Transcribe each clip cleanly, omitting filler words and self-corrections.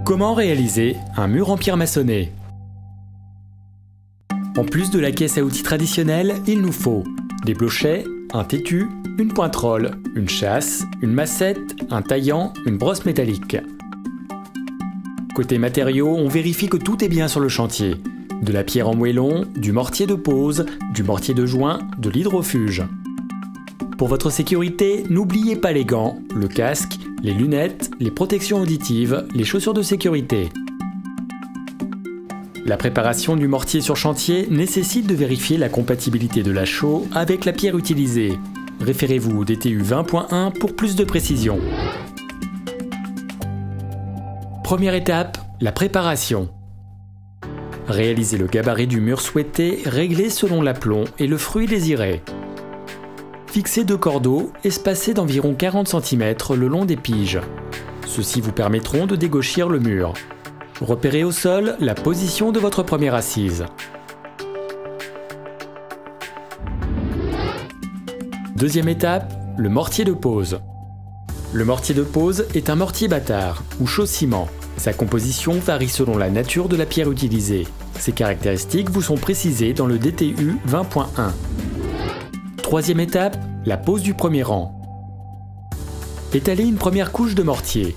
Comment réaliser un mur en pierre maçonnée? En plus de la caisse à outils traditionnelle, il nous faut des blochets, un tétu, une pointerolle, une chasse, une massette, un taillant, une brosse métallique. Côté matériaux, on vérifie que tout est bien sur le chantier. De la pierre en moellon, du mortier de pose, du mortier de joint, de l'hydrofuge. Pour votre sécurité, n'oubliez pas les gants, le casque, les lunettes, les protections auditives, les chaussures de sécurité. La préparation du mortier sur chantier nécessite de vérifier la compatibilité de la chaux avec la pierre utilisée. Référez-vous au DTU 20.1 pour plus de précision. Première étape, la préparation. Réalisez le gabarit du mur souhaité, réglé selon l'aplomb et le fruit désiré. Fixez 2 cordeaux, espacés d'environ 40 cm le long des piges. Ceux-ci vous permettront de dégauchir le mur. Repérez au sol la position de votre première assise. Deuxième étape, le mortier de pose. Le mortier de pose est un mortier bâtard ou chaux-ciment. Sa composition varie selon la nature de la pierre utilisée. Ses caractéristiques vous sont précisées dans le DTU 20.1. Troisième étape, la pose du premier rang. Étalez une première couche de mortier.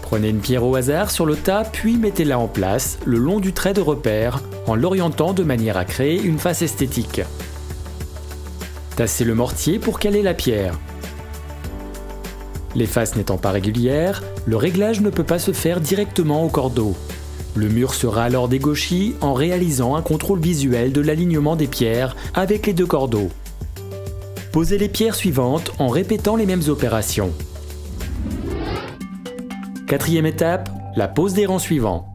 Prenez une pierre au hasard sur le tas puis mettez-la en place le long du trait de repère en l'orientant de manière à créer une face esthétique. Tassez le mortier pour caler la pierre. Les faces n'étant pas régulières, le réglage ne peut pas se faire directement au cordeau. Le mur sera alors dégauchi en réalisant un contrôle visuel de l'alignement des pierres avec les 2 cordeaux. Posez les pierres suivantes en répétant les mêmes opérations. Quatrième étape, la pose des rangs suivants.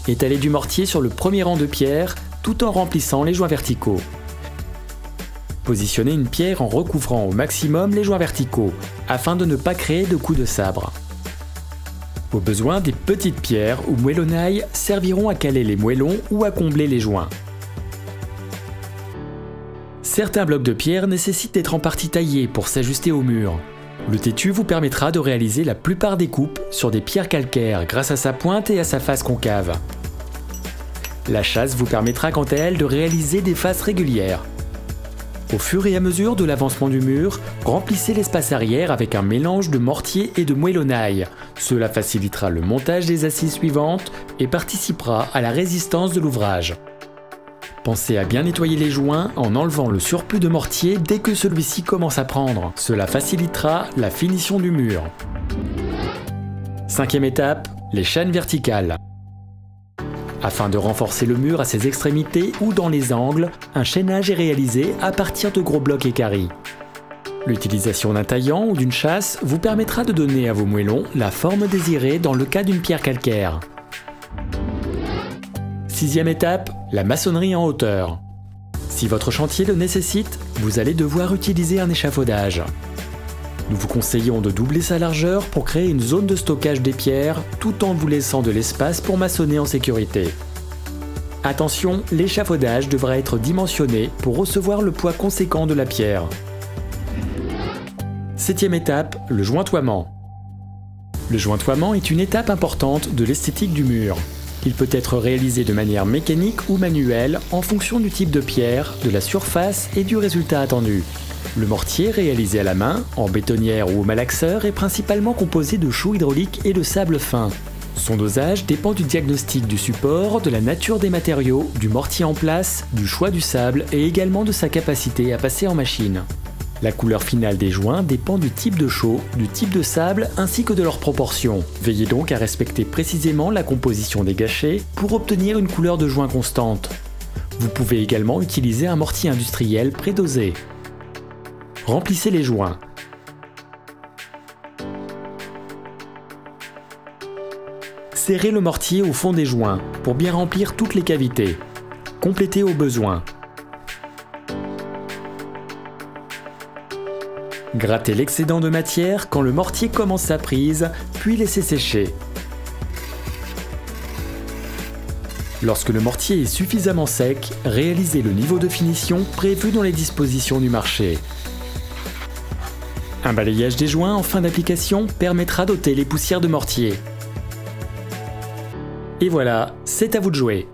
Étalez du mortier sur le premier rang de pierres tout en remplissant les joints verticaux. Positionnez une pierre en recouvrant au maximum les joints verticaux, afin de ne pas créer de coups de sabre. Au besoin, des petites pierres ou moellonnailles serviront à caler les moellons ou à combler les joints. Certains blocs de pierre nécessitent d'être en partie taillés pour s'ajuster au mur. Le tétu vous permettra de réaliser la plupart des coupes sur des pierres calcaires grâce à sa pointe et à sa face concave. La chasse vous permettra quant à elle de réaliser des faces régulières. Au fur et à mesure de l'avancement du mur, remplissez l'espace arrière avec un mélange de mortier et de moellonnaille. Cela facilitera le montage des assises suivantes et participera à la résistance de l'ouvrage. Pensez à bien nettoyer les joints en enlevant le surplus de mortier dès que celui-ci commence à prendre. Cela facilitera la finition du mur. Cinquième étape, les chaînes verticales. Afin de renforcer le mur à ses extrémités ou dans les angles, un chaînage est réalisé à partir de gros blocs équarris. L'utilisation d'un taillant ou d'une chasse vous permettra de donner à vos moellons la forme désirée dans le cas d'une pierre calcaire. Sixième étape, la maçonnerie en hauteur. Si votre chantier le nécessite, vous allez devoir utiliser un échafaudage. Nous vous conseillons de doubler sa largeur pour créer une zone de stockage des pierres tout en vous laissant de l'espace pour maçonner en sécurité. Attention, l'échafaudage devra être dimensionné pour recevoir le poids conséquent de la pierre. Septième étape, le jointoiement. Le jointoiement est une étape importante de l'esthétique du mur. Il peut être réalisé de manière mécanique ou manuelle en fonction du type de pierre, de la surface et du résultat attendu. Le mortier réalisé à la main, en bétonnière ou au malaxeur, est principalement composé de chaux hydrauliques et de sable fin. Son dosage dépend du diagnostic du support, de la nature des matériaux, du mortier en place, du choix du sable et également de sa capacité à passer en machine. La couleur finale des joints dépend du type de chaux, du type de sable ainsi que de leurs proportions. Veillez donc à respecter précisément la composition des gâchets pour obtenir une couleur de joint constante. Vous pouvez également utiliser un mortier industriel prédosé. Remplissez les joints. Serrez le mortier au fond des joints pour bien remplir toutes les cavités. Complétez au besoin. Grattez l'excédent de matière quand le mortier commence sa prise, puis laissez sécher. Lorsque le mortier est suffisamment sec, réalisez le niveau de finition prévu dans les dispositions du marché. Un balayage des joints en fin d'application permettra d'ôter les poussières de mortier. Et voilà, c'est à vous de jouer.